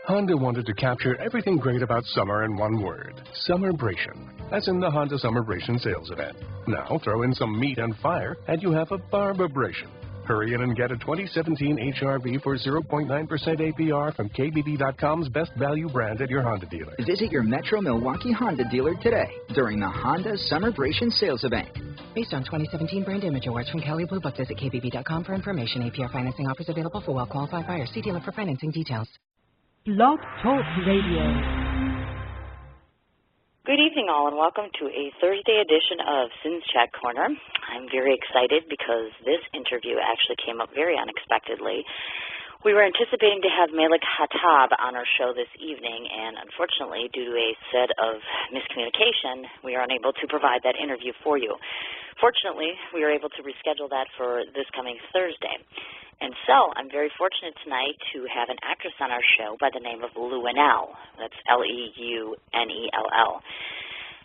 Honda wanted to capture everything great about summer in one word: Summerbration. That's in the Honda Summerbration sales event. Now throw in some meat and fire, and you have a Barbabration. Hurry in and get a 2017 HRV for 0.9% APR from KBB.com's best value brand at your Honda dealer. Visit your Metro Milwaukee Honda dealer today during the Honda Summerbration sales event. Based on 2017 Brand Image Awards from Kelley Blue Book, visit KBB.com for information. APR financing offers available for well-qualified buyers. See dealer for financing details. Blog Talk Radio. Good evening, all, and welcome to a Thursday edition of Sin's Chat Corner. I'm very excited because this interview actually came up very unexpectedly. We were anticipating to have Malik Hatab on our show this evening, and unfortunately, due to a set of miscommunication, we are unable to provide that interview for you. Fortunately, we were able to reschedule that for this coming Thursday. And so I'm very fortunate tonight to have an actress on our show by the name of Luenell. That's Leunell.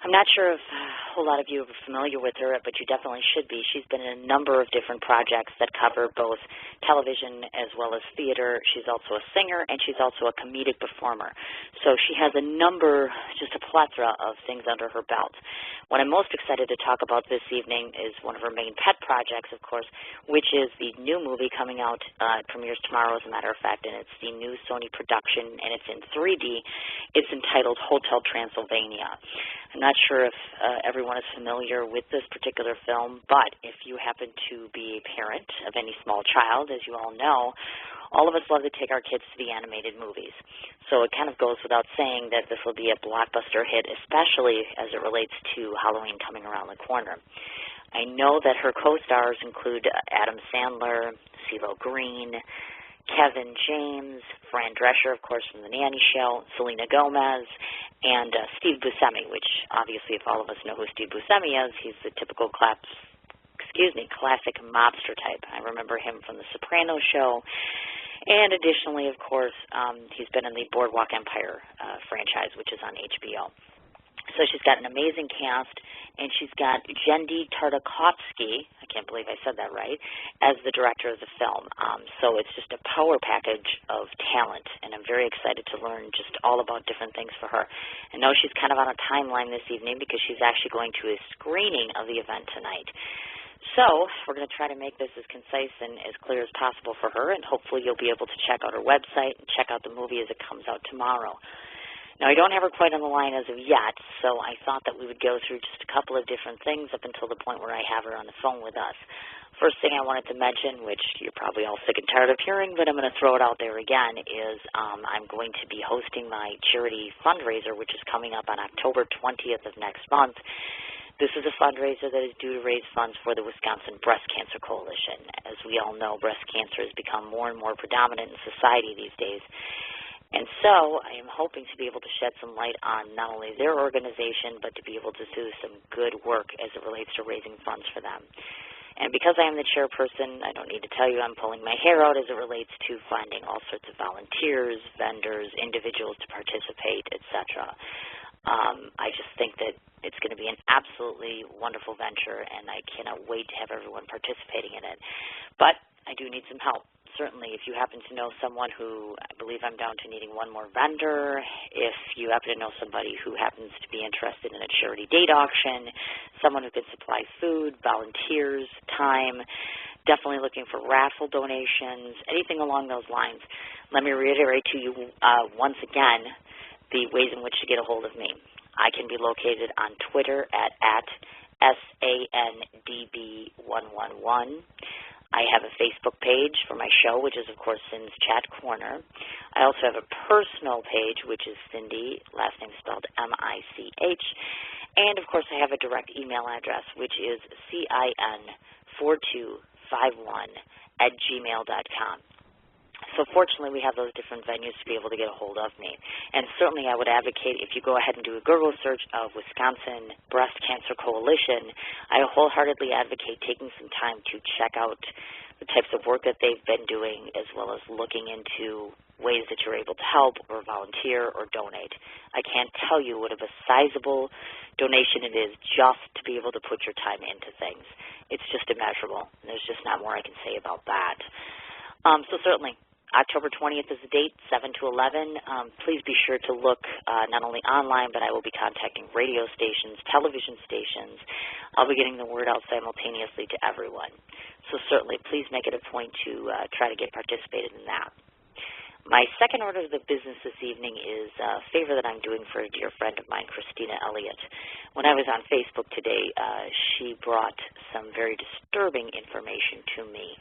I'm not sure if a whole lot of you are familiar with her, but you definitely should be. She's been in a number of different projects that cover both television as well as theater. She's also a singer, and she's also a comedic performer. So she has a number, just a plethora of things under her belt. What I'm most excited to talk about this evening is one of her main pet projects, of course, which is the new movie coming out. It premieres tomorrow, as a matter of fact, and it's the new Sony production, and it's in 3D. It's entitled Hotel Transylvania. I'm not sure if everyone is familiar with this particular film, but if you happen to be a parent of any small child, as you all know, all of us love to take our kids to the animated movies. So it kind of goes without saying that this will be a blockbuster hit, especially as it relates to Halloween coming around the corner. I know that her co-stars include Adam Sandler, CeeLo Green, Kevin James, Fran Drescher, of course, from The Nanny Show, Selena Gomez, and Steve Buscemi, which obviously, if all of us know who Steve Buscemi is, he's the typical classic mobster type. I remember him from The Sopranos show. And additionally, of course, he's been in the Boardwalk Empire franchise, which is on HBO. So she's got an amazing cast, and she's got Jendi Tartakovsky, I can't believe I said that right, as the director of the film. So it's just a power package of talent, and I'm very excited to learn just all about different things for her. I know she's kind of on a timeline this evening because she's actually going to a screening of the event tonight. So we're going to try to make this as concise and as clear as possible for her, and hopefully you'll be able to check out her website and check out the movie as it comes out tomorrow. Now, I don't have her quite on the line as of yet, so I thought that we would go through just a couple of different things up until the point where I have her on the phone with us. First thing I wanted to mention, which you're probably all sick and tired of hearing, but I'm going to throw it out there again, is I'm going to be hosting my charity fundraiser, which is coming up on October 20th of next month. This is a fundraiser that is due to raise funds for the Wisconsin Breast Cancer Coalition. As we all know, breast cancer has become more and more predominant in society these days. And so I am hoping to be able to shed some light on not only their organization, but to be able to do some good work as it relates to raising funds for them. And because I am the chairperson, I don't need to tell you I'm pulling my hair out as it relates to finding all sorts of volunteers, vendors, individuals to participate, etc. I just think that it's going to be an absolutely wonderful venture, and I cannot wait to have everyone participating in it. But I do need some help. Certainly, if you happen to know someone who, I believe I'm down to needing one more vendor, if you happen to know somebody who happens to be interested in a charity date auction, someone who could supply food, volunteers, time, definitely looking for raffle donations, anything along those lines, let me reiterate to you once again the ways in which to get a hold of me. I can be located on Twitter at SANDB111. I have a Facebook page for my show, which is, of course, Sin's Chat Corner. I also have a personal page, which is Cindy, last name spelled M-I-C-H. And, of course, I have a direct email address, which is CIN4251@gmail.com. So fortunately, we have those different venues to be able to get a hold of me. And certainly I would advocate if you go ahead and do a Google search of Wisconsin Breast Cancer Coalition, I wholeheartedly advocate taking some time to check out the types of work that they've been doing, as well as looking into ways that you're able to help or volunteer or donate. I can't tell you what of a sizable donation it is just to be able to put your time into things. It's just immeasurable. There's just not more I can say about that. So certainly, October 20th is the date, 7 to 11. Please be sure to look not only online, but I will be contacting radio stations, television stations. I'll be getting the word out simultaneously to everyone. So certainly, please make it a point to try to get participated in that. My second order of the business this evening is a favor that I'm doing for a dear friend of mine, Christina Elliott. When I was on Facebook today, she brought some very disturbing information to me.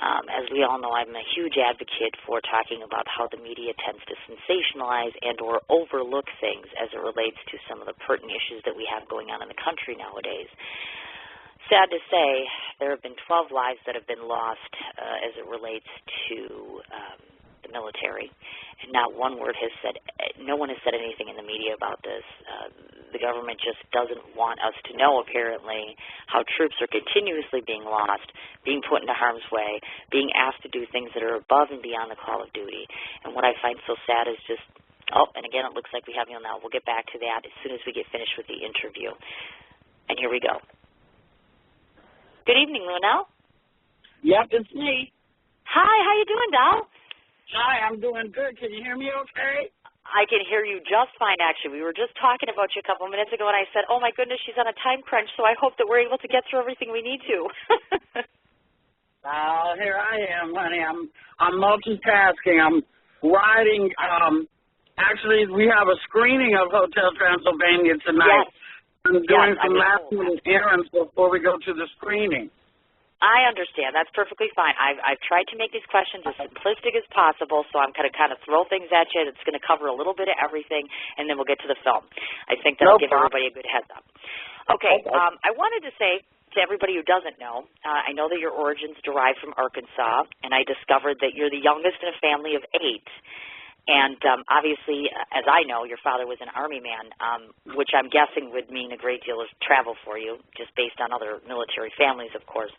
As we all know, I'm a huge advocate for talking about how the media tends to sensationalize and or overlook things as it relates to some of the pertinent issues that we have going on in the country nowadays. Sad to say, there have been 12 lives that have been lost as it relates to the military, and not one word has said, no one has said anything in the media about this. The government just doesn't want us to know, apparently, how troops are continuously being lost, being put into harm's way, being asked to do things that are above and beyond the call of duty. And what I find so sad is just, and again, it looks like we have you now. We'll get back to that as soon as we get finished with the interview. And here we go. Good evening, Luenell. Yep, it's me. Hi, how you doing, doll? Hi, I'm doing good. Can you hear me okay? I can hear you just fine, actually. We were just talking about you a couple minutes ago, and I said, oh, my goodness, she's on a time crunch, so I hope that we're able to get through everything we need to. Here I am, honey. I'm multitasking. I'm riding. Actually, we have a screening of Hotel Transylvania tonight. Yes. I'm doing some last-minute errands before we go to the screening. I understand. That's perfectly fine. I've tried to make these questions as simplistic as possible, so I'm going to kind of throw things at you. It's going to cover a little bit of everything, and then we'll get to the film. I think that'll give everybody a good heads up. Okay. I wanted to say to everybody who doesn't know, I know that your origins derive from Arkansas, and I discovered that you're the youngest in a family of 8. And obviously, as I know, your father was an Army man, which I'm guessing would mean a great deal of travel for you, just based on other military families, of course.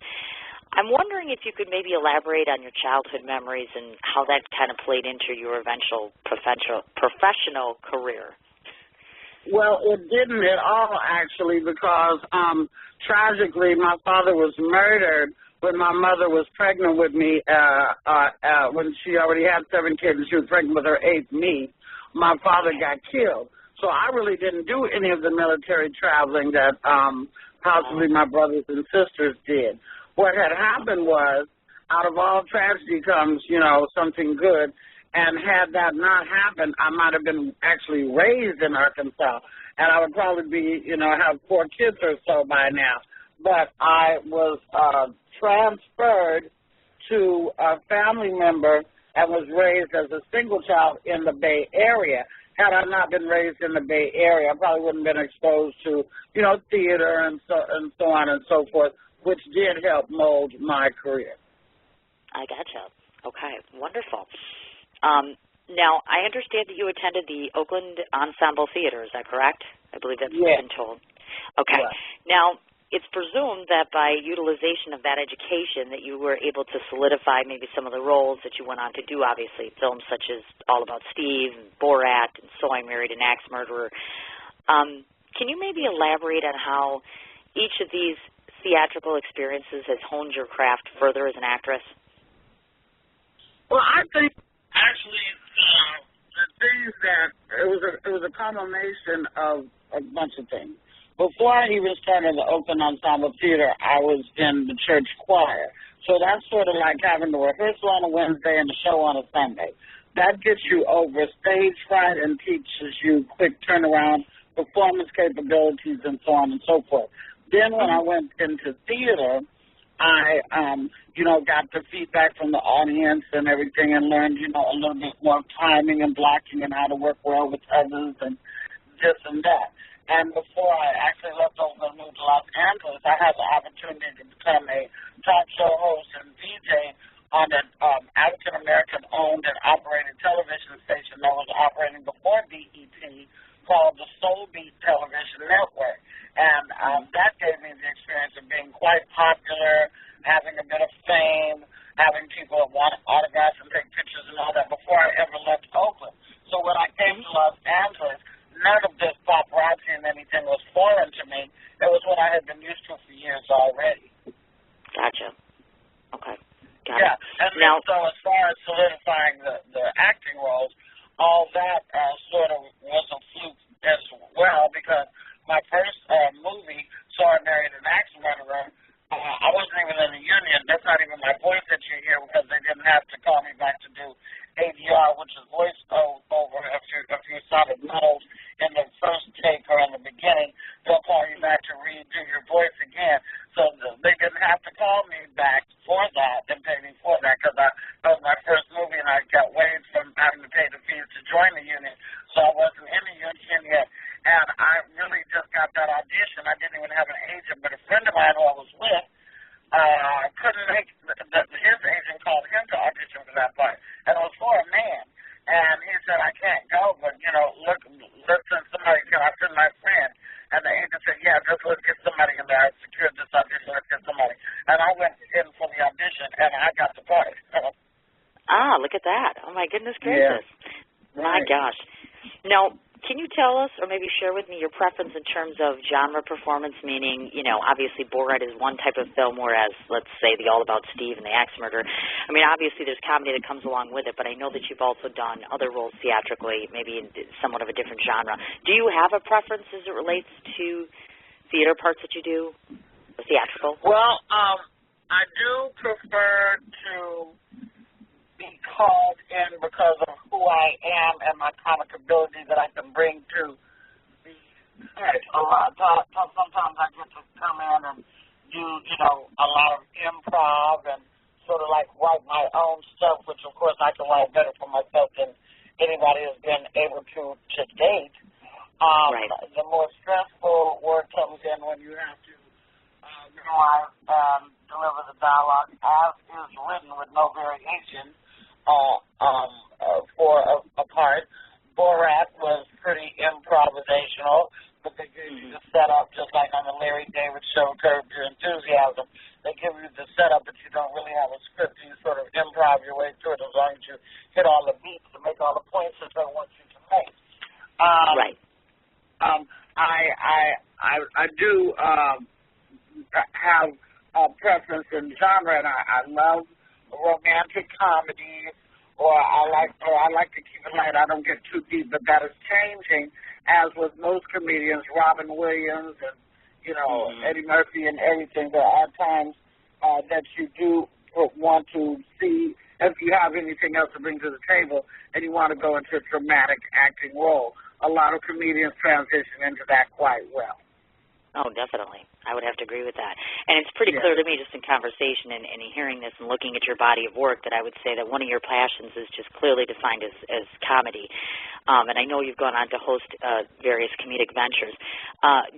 I'm wondering if you could maybe elaborate on your childhood memories and how that kind of played into your eventual professional career. Well, it didn't at all, actually, because tragically my father was murdered when my mother was pregnant with me, when she already had 7 kids and she was pregnant with her 8th, me, my father got killed. So I really didn't do any of the military traveling that possibly my brothers and sisters did. What had happened was, out of all tragedy comes, something good. And had that not happened, I might have been actually raised in Arkansas. And I would probably be, have 4 kids or so by now. But I was transferred to a family member and was raised as a single child in the Bay Area. Had I not been raised in the Bay Area, I probably wouldn't have been exposed to, theater and so on and so forth, which did help mold my career. I gotcha. Okay, wonderful. Now, I understand that you attended the Oakland Ensemble Theater. Is that correct? I believe that's been told. Okay. Yes. Now, it's presumed that by utilization of that education that you were able to solidify maybe some of the roles that you went on to do, obviously, films such as All About Steve, and Borat, and So I Married an Axe Murderer. Can you maybe elaborate on how each of these theatrical experiences has honed your craft further as an actress? Well, I think actually the things that it was a combination of a bunch of things. Before I even started the Oakland Ensemble Theater, I was in the church choir. So that's sort of like having the rehearsal on a Wednesday and the show on a Sunday. That gets you over stage fright and teaches you quick turnaround, performance capabilities, and so on and so forth. Then when I went into theater, I, got the feedback from the audience and everything and learned, a little bit more timing and blocking and how to work well with others and this and that. And before I actually left over and moved to Los Angeles, I had the opportunity to become a talk show host and DJ on an African-American-owned and operated television station that was operating before BET called the Soul Beat Television Network. And that gave me the experience of being quite popular, having a bit of fame, having people that want autographs and take pictures and all that before I ever left Oakland. So when I came to Los Angeles, none of this paparazzi and anything was foreign to me. It was what I had been used to for years already. Gotcha. Okay. Got it. And now, so as far as solidifying which is voice over. If you sounded muddled in the first take or in the beginning, they'll call you back to redo your voice again. So they didn't have to call me back for that and pay me for that because that was my first movie and I got waived from having to pay the fees to join the union. So I wasn't in the union yet. And I really just got that audition. I didn't even have an agent, but a friend of mine who I was with couldn't make his agent called him to audition for that part. And it was for a man. And he said, I can't go, but, listen, somebody can I send my friend? And the agent said, yeah, just let's get somebody in there. I secured this audition, let's get somebody. And I went in for the audition, and I got the part. Look at that. Oh, my goodness gracious. Yeah. Right. My gosh. Now, can you tell us or maybe share with me your preference in terms of genre performance, meaning, obviously Borat is one type of film, whereas, let's say, the All About Steve and the Axe Murderer. I mean, obviously there's comedy that comes along with it, but I know that you've also done other roles theatrically, maybe in somewhat of a different genre. Do you have a preference as it relates to theater parts that you do, or theatrical? Well, I do prefer to be called in because of who I am and my comic ability that I can bring to the set. A lot of times, sometimes I get to come in and do, a lot of improv and sort of like write my own stuff, which of course I can write better for myself than anybody has been able to date. Right. The more stressful work comes in when you have to deliver the dialogue as is written with no variation. For a part. Borat was pretty improvisational, but they gave you the setup just like on the Larry David show, Curb Your Enthusiasm. They give you the setup, but you don't really have a script. You sort of improv your way through it as long as you hit all the beats and make all the points that they want you to make. Right. I do have a preference in genre, and I love romantic comedy, or I like to keep it light. I don't get too deep, but that is changing, as with most comedians, Robin Williams and Eddie Murphy and everything. There are times that you do want to see if you have anything else to bring to the table, and you want to go into a dramatic acting role. A lot of comedians transition into that quite well. Oh, definitely. I would have to agree with that. And it's pretty clear to me just in conversation and hearing this and looking at your body of work that I would say that one of your passions is just clearly defined as comedy. And I know you've gone on to host various comedic ventures.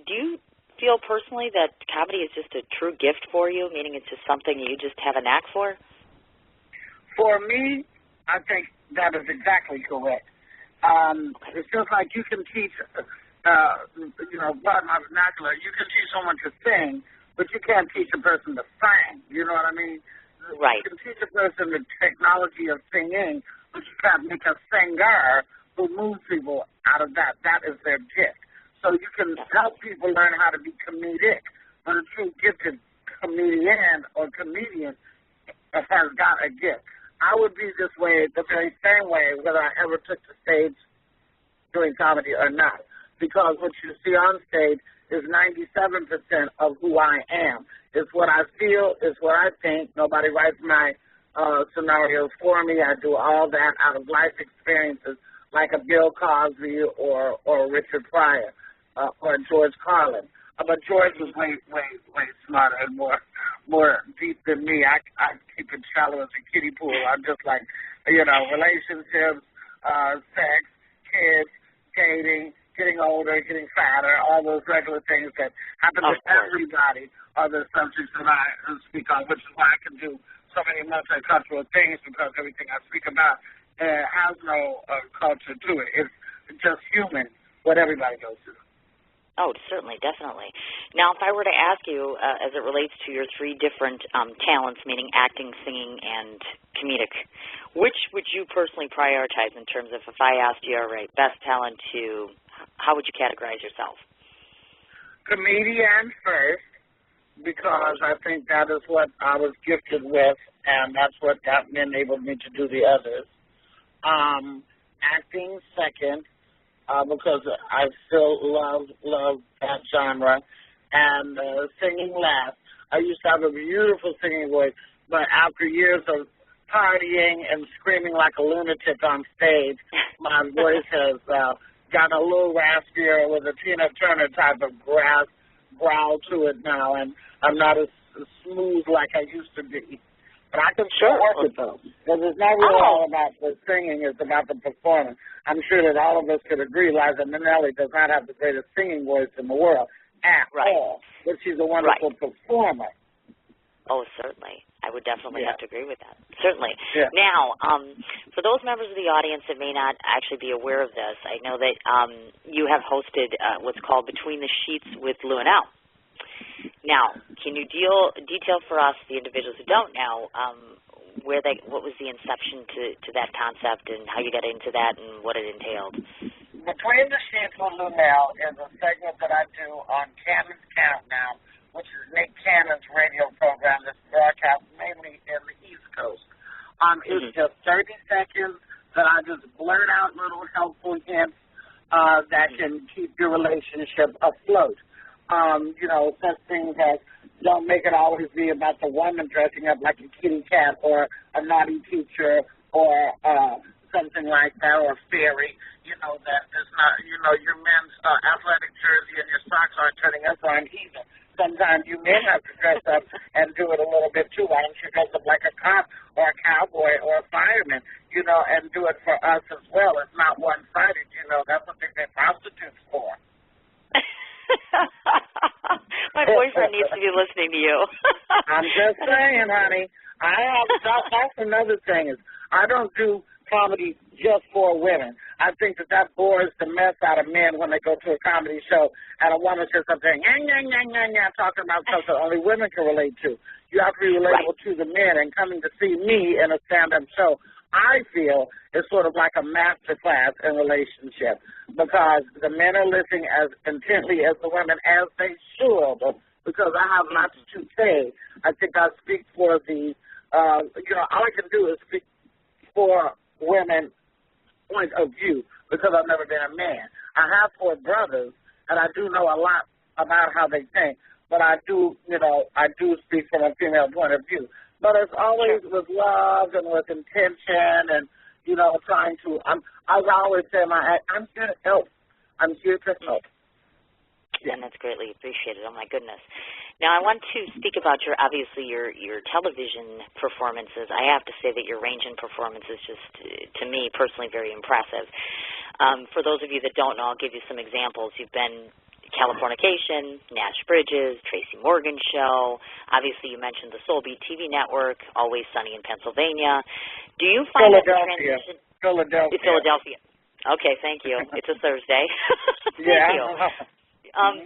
Do you feel personally that comedy is just a true gift for you, meaning it's just something you just have a knack for? For me, I think that is exactly correct. It's just like you can teach... pardon my vernacular, you can teach someone to sing, but you can't teach a person to sing. You know what I mean? Right. You can teach a person the technology of singing, but you can't make a singer who moves people out of that. That is their gift. So you can help people learn how to be comedic, but a true gifted comedian or comedian has got a gift. I would be this way the very same way whether I ever took the stage doing comedy or not. Because what you see on stage is 97% of who I am. It's what I feel, it's what I think. Nobody writes my scenarios for me. I do all that out of life experiences like a Bill Cosby or Richard Pryor or George Carlin. But George was way smarter and more deep than me. I keep it shallow as a kiddie pool. I'm just like, relationships, sex, kids, dating, getting older, getting fatter, all those regular things that happen to everybody are the subjects that I speak on, which is why I can do so many multicultural things, because everything I speak about has no culture to it. It's just human, what everybody goes through. Oh, certainly, definitely. Now, if I were to ask you, as it relates to your three different talents, meaning acting, singing, and comedic, which would you personally prioritize in terms of if I asked you, all right, best talent to, how would you categorize yourself? Comedian first, because I think that is what I was gifted with, and that's what enabled me to do the others. Acting second, because I still love that genre, and singing last. I used to have a beautiful singing voice, but after years of partying and screaming like a lunatic on stage, my voice has gotten a little raspier with a Tina Turner type of growl to it now, and I'm not as smooth like I used to be. But I can still work with those, because it's not really all about the singing, it's about the performance. I'm sure that all of us could agree Liza Minnelli does not have the greatest singing voice in the world at all, but she's a wonderful performer. Oh, certainly. I would definitely have to agree with that. Certainly. Yeah. Now, for those members of the audience that may not actually be aware of this, I know that you have hosted what's called Between the Sheets with Luenell. Now, can you detail for us, the individuals who don't know, what was the inception to that concept and how you got into that and what it entailed? Between the Sheets with Luenell is a segment that I do on Cannon's Countdown, which is Nick Cannon's radio program that's broadcast mainly in the East Coast. It's just 30 seconds that I just blurt out little helpful hints that can keep your relationship afloat. Such things as don't make it always be about the woman dressing up like a kitty cat or a naughty teacher or something like that, or a fairy, that is not, your men's athletic jersey and your socks aren't turning us on either. Sometimes you men have to dress up and do it a little bit too. Why don't you dress up like a cop or a cowboy or a fireman, and do it for us as well. It's not one-sided, That's what they pay prostitutes for. My boyfriend needs to be listening to you. I'm just saying, honey. That's another thing is I don't do comedy just for women. I think that bores the mess out of men when they go to a comedy show and a woman says something, talking about something only women can relate to. You have to be relatable to the men, and coming to see me in a stand-up show, I feel is sort of like a master class in relationship, because the men are listening as intently as the women, as they should, because I have lots to say. I think I speak for all I can do is speak for women point of view, because I've never been a man. I have 4 brothers, and I do know a lot about how they think, but I do speak from a female point of view. But it's always with love and with intention and, trying to, I always say I'm here to help. I'm here to help. And that's greatly appreciated. Oh, my goodness. Now, I want to speak about your television performances. I have to say that your range in performance is just, to me, personally very impressive. For those of you that don't know, I'll give you some examples. You've been Californication, Nash Bridges, Tracy Morgan Show. Obviously, you mentioned the Soul Beat TV network, Always Sunny in Pennsylvania. Do you find that the transition... Philadelphia. Okay, thank you. It's a Thursday. Thank you.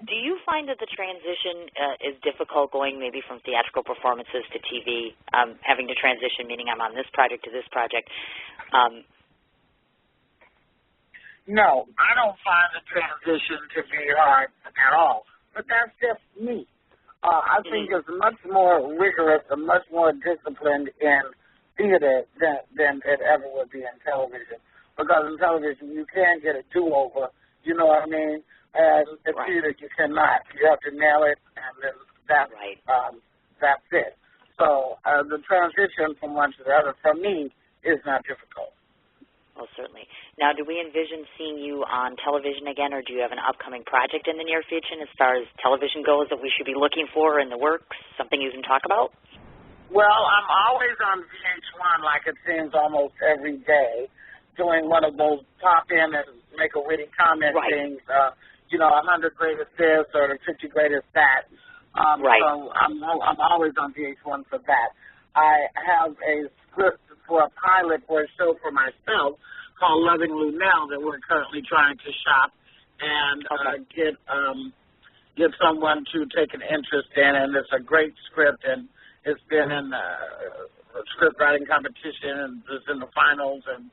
Do you find that the transition is difficult, going maybe from theatrical performances to TV, having to transition, meaning I'm on this project to this project? No, I don't find the transition to be hard at all. But that's just me. I think it's much more rigorous and much more disciplined in theater than it ever would be in television. Because in television, you can get a do-over, you know what I mean? And in theater, you cannot. You have to nail it, and then that's it. So the transition from one to the other, for me, is not difficult. Well, certainly. Now, do we envision seeing you on television again, or do you have an upcoming project in the near future as far as television goes that we should be looking for in the works, something you can talk about? Well, I'm always on VH1, like it seems almost every day, doing one of those pop in and make a witty comment things, 100 greatest this or 50 greatest that. So I'm always on VH1 for that. I have a script for a pilot for a show for myself called Loving Luenell that we're currently trying to shop and get someone to take an interest in, and it's a great script, and it's been in a script writing competition, and it's in the finals and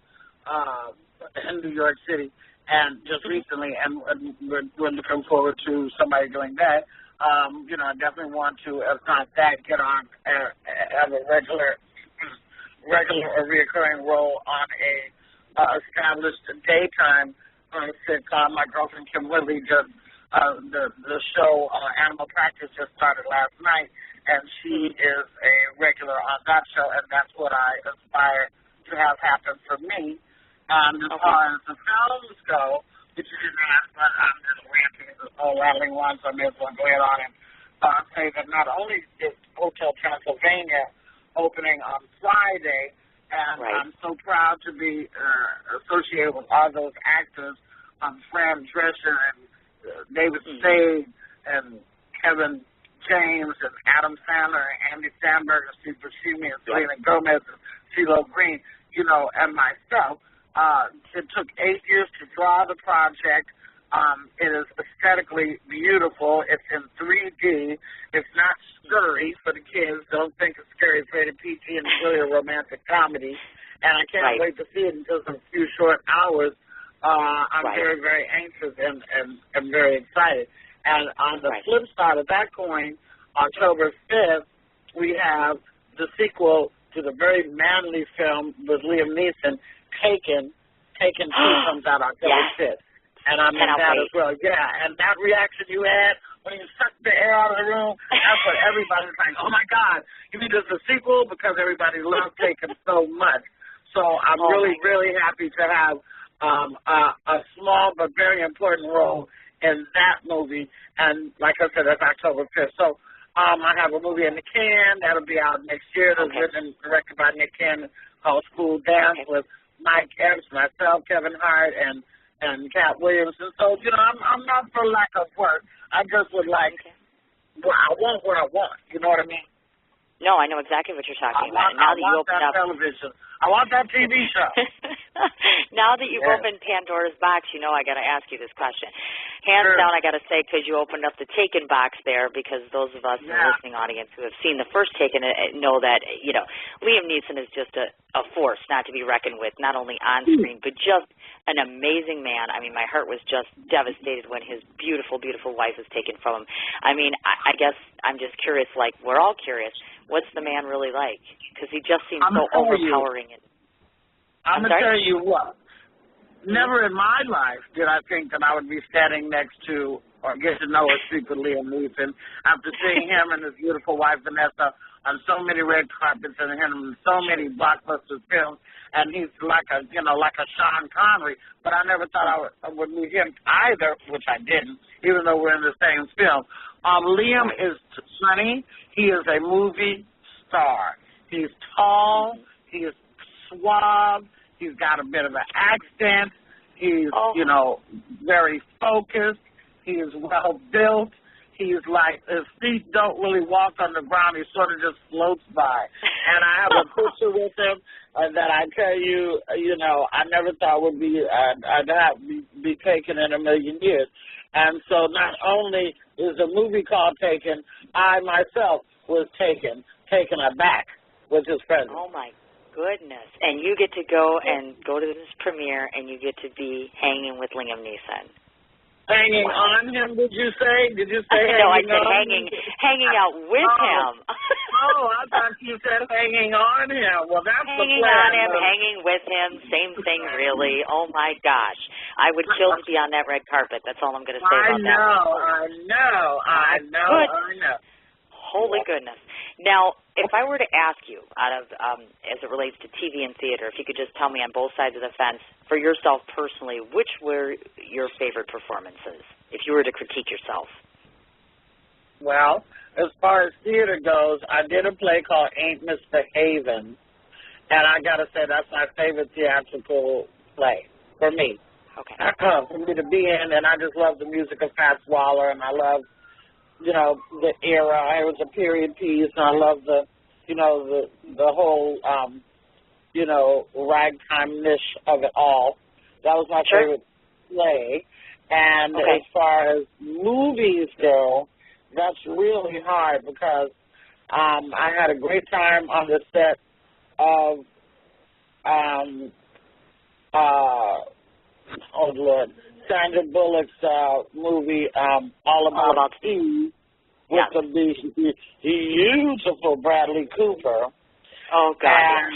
in New York City, and just recently, and we're looking forward to somebody doing that. I definitely want to, if not that, get on as a regular or reoccurring role on a established daytime sitcom. My girlfriend Kim Whitley just the show Animal Practice just started last night, and she is a regular on that show, and that's what I aspire to have happen for me. As far as the films go, which you didn't ask, but I'm just ranting all rattling on, so I may as well go ahead on and say that not only is Hotel Transylvania opening on Friday, and I'm so proud to be associated with all those actors, Fran Drescher and David Spade and Kevin James and Adam Sandler and Andy Samberg and Steve Buscemi and Selena Gomez and CeeLo Green, and myself. It took 8 years to draw the project. It is aesthetically beautiful. It's in 3D. It's not scurry for the kids. Don't think it's scary. It's rated PG and it's really a romantic comedy. And I can't wait to see it in just a few short hours. I'm very, very anxious and very excited. And on the flip side of that coin, October 5th, we have the sequel to the very manly film with Liam Neeson, Taken. Taken 2 comes out October 5th. And I'm in that as well. Yeah, and that reaction you had when you sucked the air out of the room, that's what everybody's like, oh, my God, you mean there's a sequel? Because everybody loves Taken so much. So I'm really, really happy to have a small but very important role in that movie. And like I said, that's October 5th. So I have a movie in the can. That'll be out next year. That's written and directed by Nick Cannon called School Dance with Mike Epps, myself, Kevin Hart, and Cat Williams. And so, I'm not for lack of work. I just would like, I want what I want. You know what I mean? No, I know exactly what you're talking about. And now that you open up television, I want that TV show. Now that you've opened Pandora's box, I got to ask you this question. Hands down, I got to say, because you opened up the Taken box there, because those of us in the listening audience who have seen the first Taken know that, Liam Neeson is just a force not to be reckoned with, not only on screen, but just an amazing man. I mean, my heart was just devastated when his beautiful, beautiful wife was taken from him. I mean, I guess I'm just curious, like we're all curious, what's the man really like? Because he just seems so overpowering. I'm going to tell you what. Never in my life did I think that I would be standing next to or get to know or speak with Liam Neeson after seeing him and his beautiful wife, Vanessa, on so many red carpets and him in so many blockbuster films. And he's like a Sean Connery. But I never thought I would meet him either, which I didn't, even though we're in the same film. Liam is funny. He is a movie star. He's tall. He is suave. He's got a bit of an accent. He's, very focused. He is well built. He's like, his feet don't really walk on the ground. He sort of just floats by. And I have a picture with him that I tell you, I never thought would be, be taken in a million years. And so not only is the movie called Taken, I myself was taken aback with his presence. Oh, my goodness. And you get to go to this premiere, and you get to be hanging with Liam Neeson. Hanging on him, did you say? Did you say no, I said hanging out with him. I thought you said hanging on him. Well, that's hanging the plan. On him, hanging with him, same thing, really. Oh, my gosh. I would kill to be on that red carpet. That's all I'm going to say about that. I know. Holy goodness. Now, if I were to ask you, as it relates to TV and theater, if you could just tell me on both sides of the fence, for yourself personally, which were your favorite performances, if you were to critique yourself? Well, as far as theater goes, I did a play called Ain't Misbehavin', and I got to say that's my favorite theatrical play for me. Okay. For me to be in, and I just love the music of Fats Waller, and I love the era. It was a period piece, and I love the whole, ragtime-ish of it all. That was my favorite play. And as far as movies go, that's really hard because I had a great time on the set of, Sandra Bullock's movie, All About Eve, with the beautiful Bradley Cooper. Oh, God.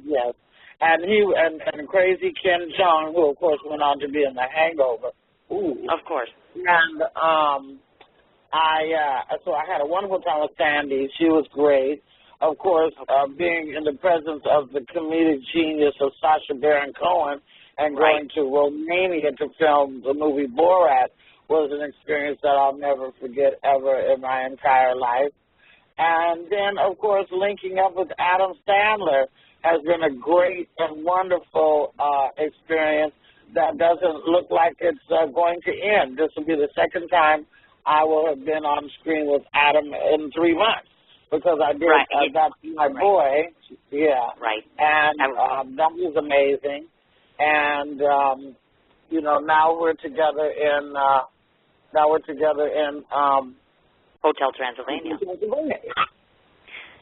Yes. And and crazy Ken Jeong, who, of course, went on to be in The Hangover. Ooh. Of course. And So I had a wonderful time with Sandy. She was great. Of course, being in the presence of the comedic genius of Sacha Baron Cohen and going to Romania to film the movie Borat was an experience that I'll never forget ever in my entire life. And then, of course, linking up with Adam Sandler has been a great and wonderful experience that doesn't look like it's going to end. This will be the second time I will have been on screen with Adam in 3 months because I did That's My Boy. Yeah. Right. And that was amazing. And, now we're together in Hotel Transylvania.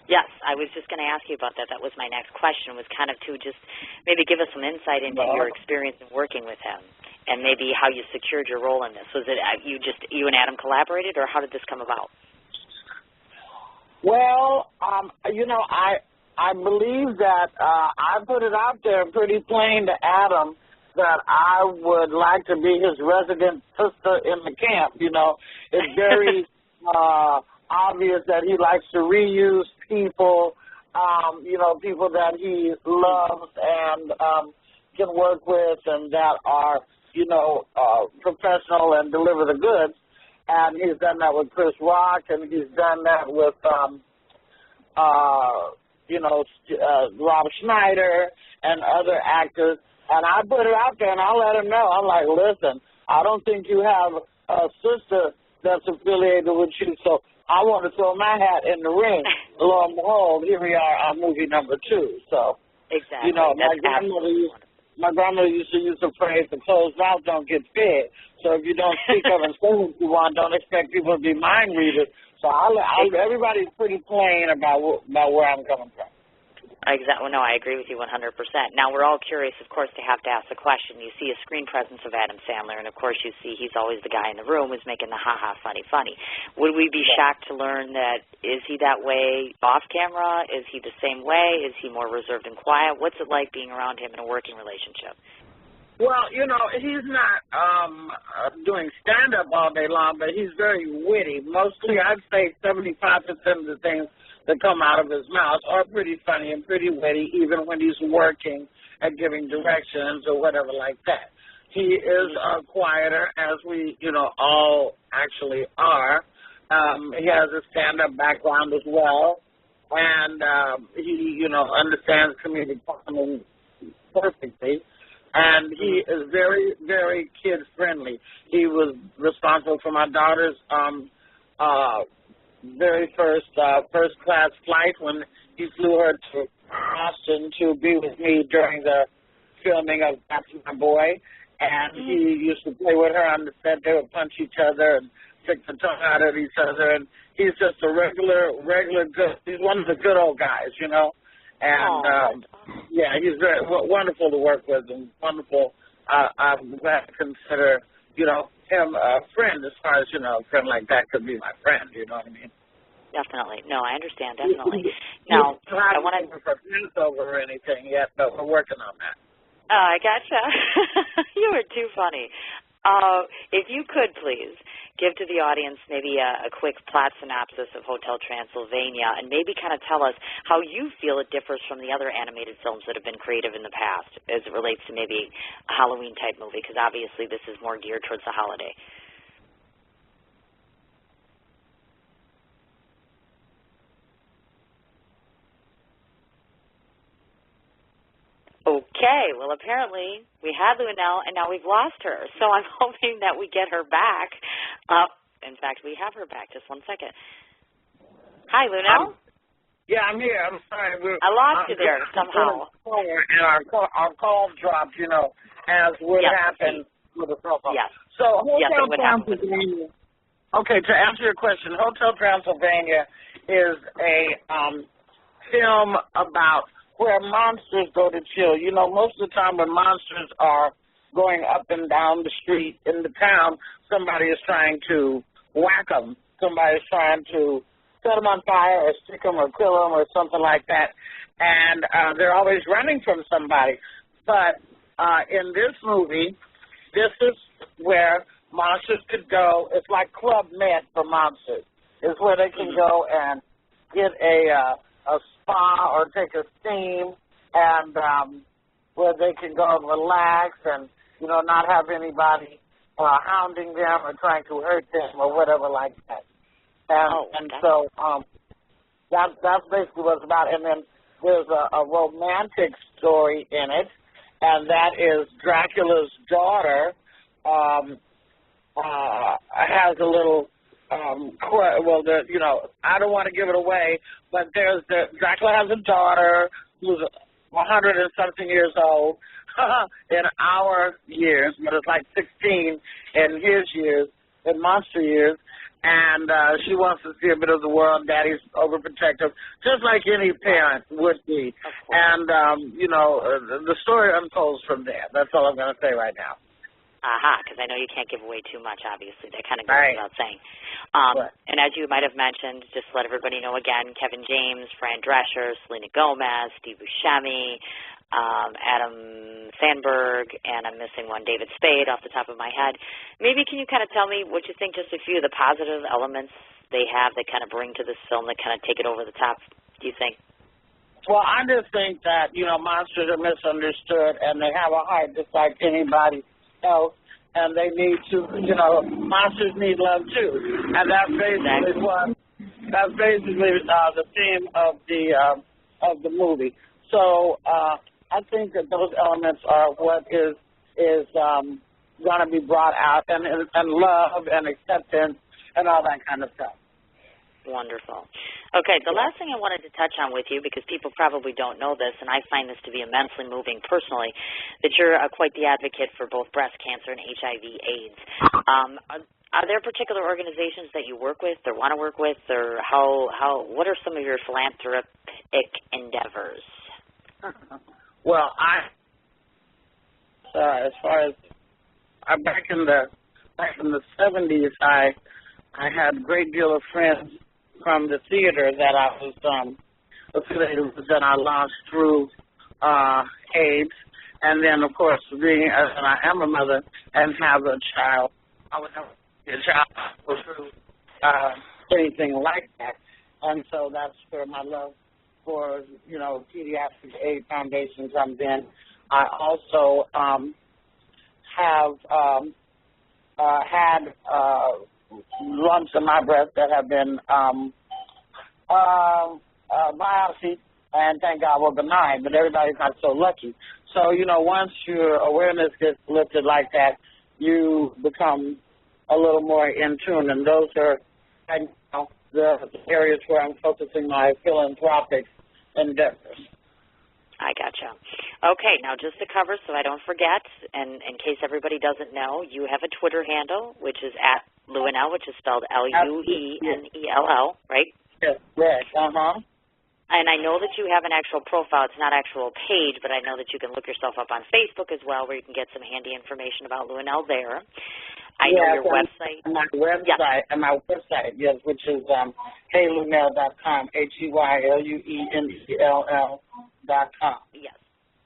Yes, I was just going to ask you about that. That was my next question, was kind of to just maybe give us some insight into your experience in working with him and maybe how you secured your role in this. Was it you and Adam collaborated, or how did this come about? Well, I believe that I put it out there pretty plain to Adam that I would like to be his resident sister in the camp. It's very obvious that he likes to reuse people, people that he loves and can work with and that are, professional and deliver the goods. And he's done that with Chris Rock, and he's done that with, Rob Schneider and other actors. And I put it out there, and I let him know. I'm like, listen, I don't think you have a sister that's affiliated with you, so I want to throw my hat in the ring. Lo and behold, here we are on movie number 2. So, exactly. My grandmother used to use the phrase, the closed mouth don't get fed. So if you don't speak up and say what you want, don't expect people to be mind readers. So everybody's pretty plain about where I'm coming from. Exactly. No, I agree with you 100%. Now, we're all curious, of course, to have to ask the question. You see a screen presence of Adam Sandler, and, of course, you see he's always the guy in the room who's making the ha-ha, funny. Would we be shocked to learn that, is he that way off camera? Is he the same way? Is he more reserved and quiet? What's it like being around him in a working relationship? Well, he's not doing stand-up all day long, but he's very witty. Mostly, I'd say 75% of the things that come out of his mouth are pretty funny and pretty witty, even when he's working and giving directions or whatever like that. He is quieter, as we, all actually are. He has a stand-up background as well, and he, understands comedic timing perfectly. And he is very, very kid-friendly. He was responsible for my daughter's very first-class flight when he flew her to Austin to be with me during the filming of That's My Boy. And he used to play with her on the set. They would punch each other and stick the tongue out at each other. And he's just a regular good. He's one of the good old guys, And, he's very wonderful to work with and wonderful. I'm glad to consider, him a friend as far as, a friend like that could be my friend, you know what I mean? Definitely. No, I understand, definitely. Now, I want to... over or anything yet, but we're working on that. Oh, I gotcha. You are too funny. If you could, please, give to the audience maybe a quick plot synopsis of Hotel Transylvania and maybe kind of tell us how you feel it differs from the other animated films that have been creative in the past as it relates to maybe a Halloween-type movie, because obviously this is more geared towards the holiday. Okay, well, apparently we had Luenell, and now we've lost her. So I'm hoping that we get her back. In fact, we have her back. Just one second. Hi, Luenell? Yeah, I'm here. I'm sorry. I lost you there somehow. And our call dropped, as would happen with a cell phone. Yes. So Hotel Transylvania. Okay, to answer your question, Hotel Transylvania is a film about where monsters go to chill. Most of the time when monsters are going up and down the street in the town, somebody is trying to whack them. Somebody is trying to set them on fire or stick them or kill them or something like that. And they're always running from somebody. But in this movie, this is where monsters could go. It's like Club Med for monsters. It's where they can go and get a spa or take a steam, and where they can go and relax and, you know, not have anybody hounding them or trying to hurt them or whatever like that. And so that's basically what it's about. And then there's a romantic story in it, and that is Dracula's daughter has a little, you know, I don't want to give it away, but Dracula has a daughter who's 100 and something years old in our years, but it's like 16 in his years, in monster years, and she wants to see a bit of the world. Daddy's overprotective, just like any parent would be. And, you know, the story unfolds from there. That's all I'm going to say right now. Because I know you can't give away too much, obviously. That kind of goes without saying. And as you might have mentioned, just to let everybody know again, Kevin James, Fran Drescher, Selena Gomez, Steve Buscemi, Adam Sandberg, and I'm missing one, David Spade off the top of my head. Maybe can you kind of tell me what you think, just a few of the positive elements they have that kind of bring to this film that kind of take it over the top, do you think? Well, I just think that, you know, monsters are misunderstood, and they have a heart just like anybody else, and they need to, you know, monsters need love too, and that's basically the theme of the movie. So I think that those elements are what is going to be brought out, and love and acceptance and all that kind of stuff. Wonderful. Okay, the last thing I wanted to touch on with you, because people probably don't know this, and I find this to be immensely moving personally, that you're quite the advocate for both breast cancer and HIV/AIDS. Are there particular organizations that you work with or want to work with, or what are some of your philanthropic endeavors? Well, as far as back in the 70s, I had a great deal of friends from the theater that I was affiliated with that I lost through AIDS, and then of course being and I am a mother and have a child, I would have a child through anything like that, and so that's where my love for, you know, Pediatric AIDS Foundation comes in. I also have had lumps in my breast that have been biopsied, and thank God were benign, but everybody's not so lucky. So, you know, once your awareness gets lifted like that, you become a little more in tune, and those are the areas where I'm focusing my philanthropic endeavors. I gotcha. Okay, now just to cover so I don't forget, and in case everybody doesn't know, you have a Twitter handle, which is at Luenell, which is spelled Luenell, right? Yes, right. And I know that you have an actual profile. It's not an actual page, but I know that you can look yourself up on Facebook as well, where you can get some handy information about Luenell there. I know your website. And my website, yes, which is heyluenell.com, HEYLUENELL.com. Yes,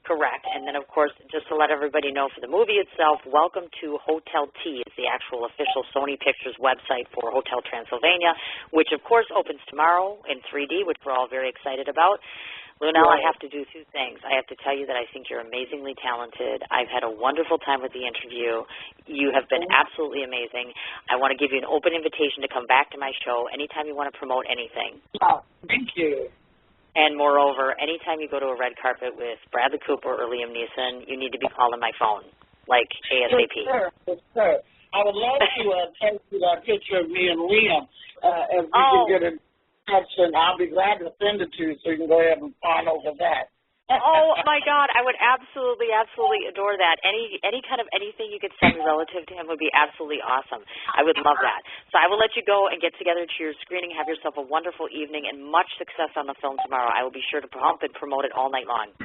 correct. And then, of course, just to let everybody know for the movie itself, Welcome to Hotel T is the actual official Sony Pictures website for Hotel Transylvania, which, of course, opens tomorrow in 3D, which we're all very excited about. Luenell, I have to do two things. I have to tell you that I think you're amazingly talented. I've had a wonderful time with the interview. You have been absolutely amazing. I want to give you an open invitation to come back to my show anytime you want to promote anything. Oh, thank you. And moreover, anytime you go to a red carpet with Bradley Cooper or Liam Neeson, you need to be calling my phone, like ASAP. Yes, sir. I would love to take you that picture of me and Liam if we can get it. And I'll be glad to send it to you so you can go ahead and find over that. Oh, my God. I would absolutely adore that. Any kind of anything you could send me relative to him would be absolutely awesome. I would love that. So I will let you go and get together to your screening. Have yourself a wonderful evening and much success on the film tomorrow. I will be sure to pump and promote it all night long.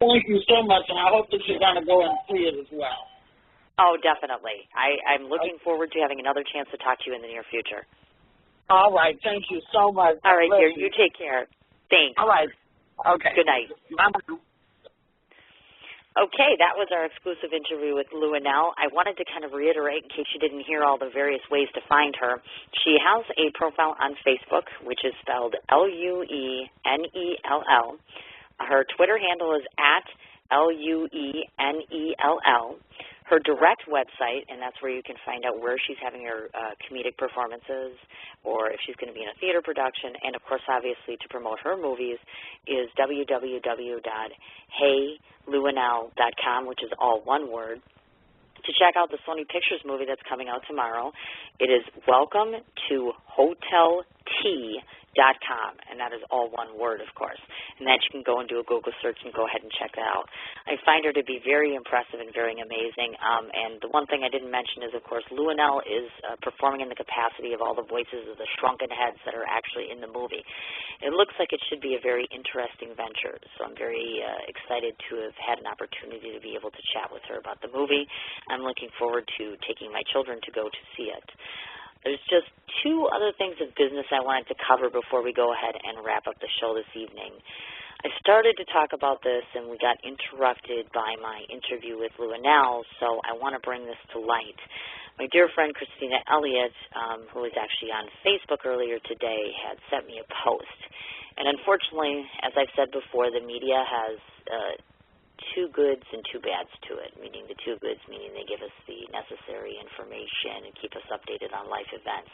Thank you so much, and I hope that you're going to go and see it as well. Oh, definitely. I'm looking forward to having another chance to talk to you in the near future. All right. Thank you so much. All right, dear. You take care. Thanks. All right. Okay. Good night. Bye-bye. Okay, that was our exclusive interview with Luenell. I wanted to kind of reiterate, in case you didn't hear all the various ways to find her, she has a profile on Facebook, which is spelled Luenell. Her Twitter handle is @Luenell. Her direct website, and that's where you can find out where she's having her comedic performances or if she's going to be in a theater production, and, of course, obviously, to promote her movies, is www.heyluenell.com, which is all one word. To check out the Sony Pictures movie that's coming out tomorrow, it is Welcome to Hotel T.com, and that is all one word, of course. And that you can go and do a Google search and go ahead and check that out. I find her to be very impressive and very amazing. And the one thing I didn't mention is, of course, Luenell is performing in the capacity of all the voices of the shrunken heads that are actually in the movie. It looks like it should be a very interesting venture, so I'm very excited to have had an opportunity to be able to chat with her about the movie. I'm looking forward to taking my children to go to see it. There's just two other things of business I wanted to cover before we go ahead and wrap up the show this evening. I started to talk about this, and we got interrupted by my interview with Luenell, so I want to bring this to light. My dear friend Christina Elliott, who was actually on Facebook earlier today, had sent me a post. And unfortunately, as I've said before, the media has two goods and two bads to it, meaning the two goods meaning they give us the necessary information and keep us updated on life events.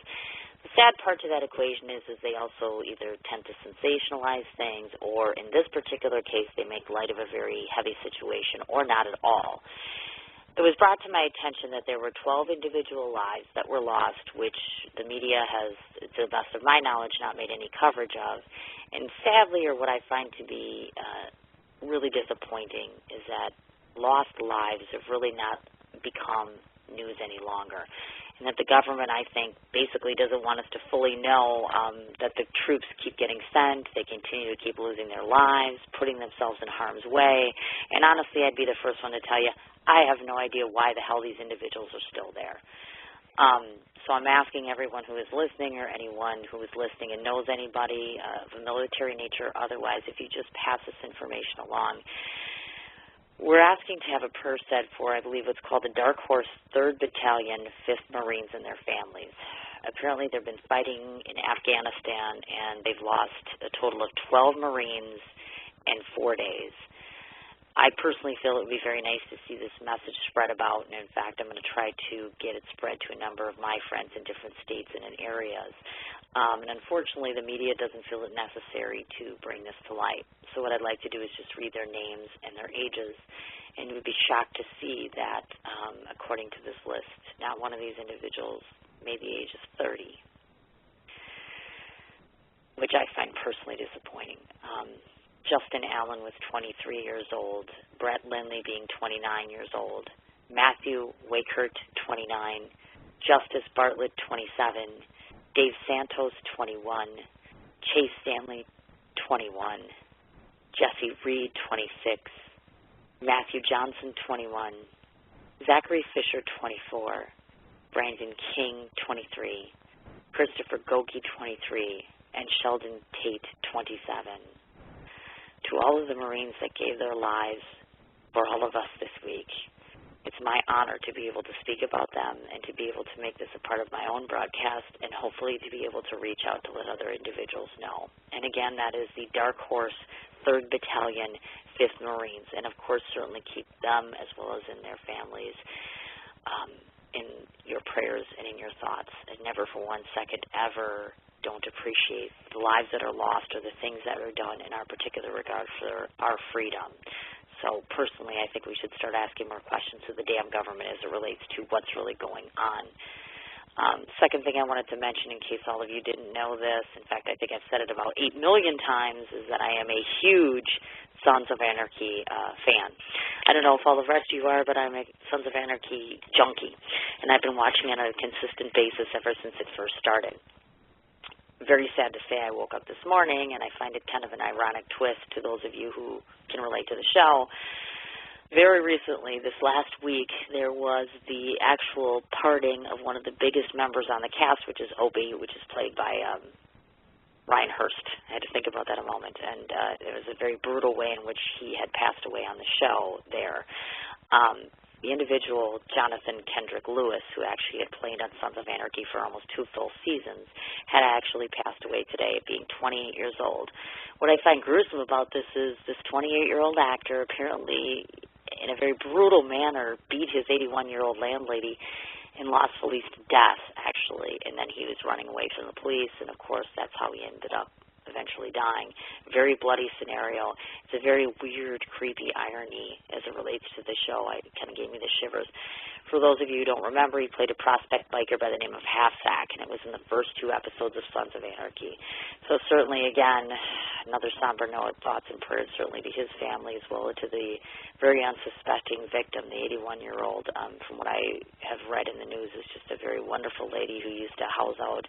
The sad part to that equation is they also either tend to sensationalize things, or in this particular case, they make light of a very heavy situation, or not at all. It was brought to my attention that there were 12 individual lives that were lost, which the media has, to the best of my knowledge, not made any coverage of. And sadly, or what I find to be really disappointing, is that lost lives have really not become news any longer. And that the government, I think, basically doesn't want us to fully know that the troops keep getting sent, they continue to keep losing their lives, putting themselves in harm's way. And honestly, I'd be the first one to tell you, I have no idea why the hell these individuals are still there. So I'm asking everyone who is listening, or anyone who is listening and knows anybody of a military nature or otherwise, if you just pass this information along. We're asking to have a prayer said for, I believe, what's called the Dark Horse 3rd Battalion, 5th Marines and their families. Apparently they've been fighting in Afghanistan, and they've lost a total of 12 Marines in 4 days. I personally feel it would be very nice to see this message spread about, and in fact, I'm going to try to get it spread to a number of my friends in different states and in areas. And unfortunately, the media doesn't feel it necessary to bring this to light. So what I'd like to do is just read their names and their ages, and you would be shocked to see that, according to this list, not one of these individuals made the age of 30, which I find personally disappointing. Justin Allen was 23 years old, Brett Lindley being 29 years old, Matthew Wakert, 29, Justice Bartlett, 27, Dave Santos, 21, Chase Stanley, 21, Jesse Reed, 26, Matthew Johnson, 21, Zachary Fisher, 24, Brandon King, 23, Christopher Goki, 23, and Sheldon Tate, 27. To all of the Marines that gave their lives for all of us this week, it's my honor to be able to speak about them and to be able to make this a part of my own broadcast, and hopefully to be able to reach out to let other individuals know. And again, that is the Dark Horse 3rd Battalion, 5th Marines. And of course, certainly keep them as well as in their families in your prayers and in your thoughts. And never for one second ever don't appreciate the lives that are lost or the things that are done in our particular regard for our freedom. So personally, I think we should start asking more questions to the damn government as it relates to what's really going on. Second thing I wanted to mention, in case all of you didn't know this, in fact, I think I've said it about 8 million times, is that I am a huge Sons of Anarchy fan. I don't know if all the rest of you are, but I'm a Sons of Anarchy junkie, and I've been watching it on a consistent basis ever since it first started. Very sad to say I woke up this morning, and I find it kind of an ironic twist to those of you who can relate to the show. Very recently, this last week, there was the actual parting of one of the biggest members on the cast, which is Opie, which is played by Ryan Hurst. I had to think about that a moment, and it was a very brutal way in which he had passed away on the show there. The individual, Jonathan Kendrick Lewis, who actually had played on Sons of Anarchy for almost 2 full seasons, had actually passed away today at being 28 years old. What I find gruesome about this is this 28-year-old actor apparently, in a very brutal manner, beat his 81-year-old landlady and lost Felice to death, actually, and then he was running away from the police, and, of course, that's how he ended up eventually dying. Very bloody scenario. It's a very weird, creepy irony as it relates to the show. It kind of gave me the shivers. For those of you who don't remember, he played a prospect biker by the name of Half-Sack, and it was in the first 2 episodes of Sons of Anarchy. So certainly, again, another somber note, thoughts and prayers certainly to his family as well as to the very unsuspecting victim, the 81-year-old. From what I have read in the news, is just a very wonderful lady who used to house out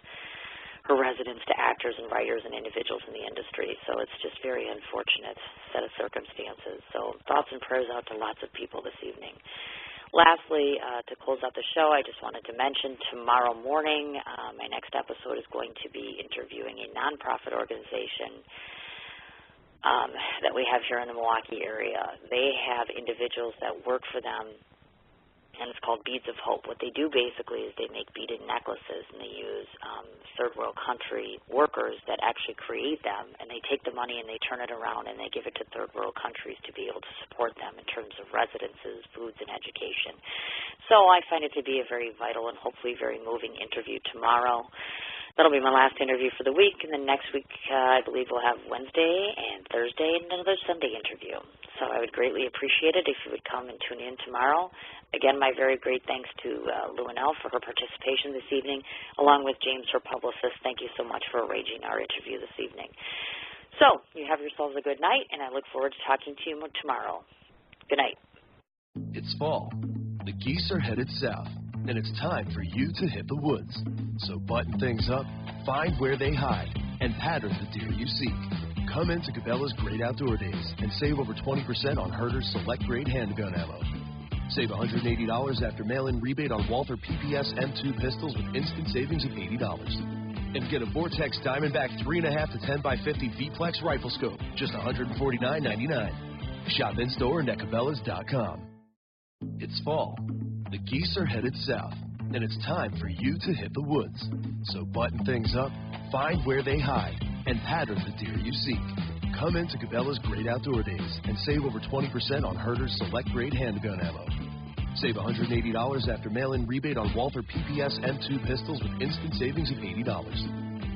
her residents to actors and writers and individuals in the industry. So it's just very unfortunate set of circumstances. So thoughts and prayers out to lots of people this evening. Lastly, to close out the show, I just wanted to mention tomorrow morning, my next episode is going to be interviewing a nonprofit organization that we have here in the Milwaukee area. They have individuals that work for them, and it's called Beads of Hope. What they do basically is they make beaded necklaces, and they use third world country workers that actually create them, and they take the money and they turn it around and they give it to third world countries to be able to support them in terms of residences, foods, and education. So I find it to be a very vital and hopefully very moving interview tomorrow. That'll be my last interview for the week, and then next week I believe we'll have Wednesday and Thursday and another Sunday interview. So I would greatly appreciate it if you would come and tune in tomorrow. Again, my very great thanks to Luenell for her participation this evening, along with James, her publicist. Thank you so much for arranging our interview this evening. So you have yourselves a good night, and I look forward to talking to you tomorrow. Good night. It's fall. The geese are headed south, and it's time for you to hit the woods. So button things up, find where they hide, and pattern the deer you seek. Come into Cabela's Great Outdoor Days and save over 20% on Herter's Select Grade handgun ammo. Save $180 after mail-in rebate on Walther PPS M2 pistols with instant savings of $80. And get a Vortex Diamondback 3.5 to 10x50 V-Plex rifle scope, just $149.99. Shop in-store and at Cabela's.com. It's fall. The geese are headed south, and it's time for you to hit the woods. So button things up, find where they hide, and pattern the deer you seek. Come into Cabela's Great Outdoor Days and save over 20% on Herter's Select Grade handgun ammo. Save $180 after mail-in rebate on Walther PPS M2 pistols with instant savings of $80.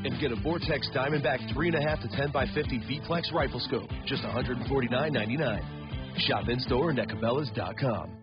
And get a Vortex Diamondback 3.5 to 10x50 V-Plex rifle scope, just $149.99. Shop in-store and at Cabela's.com.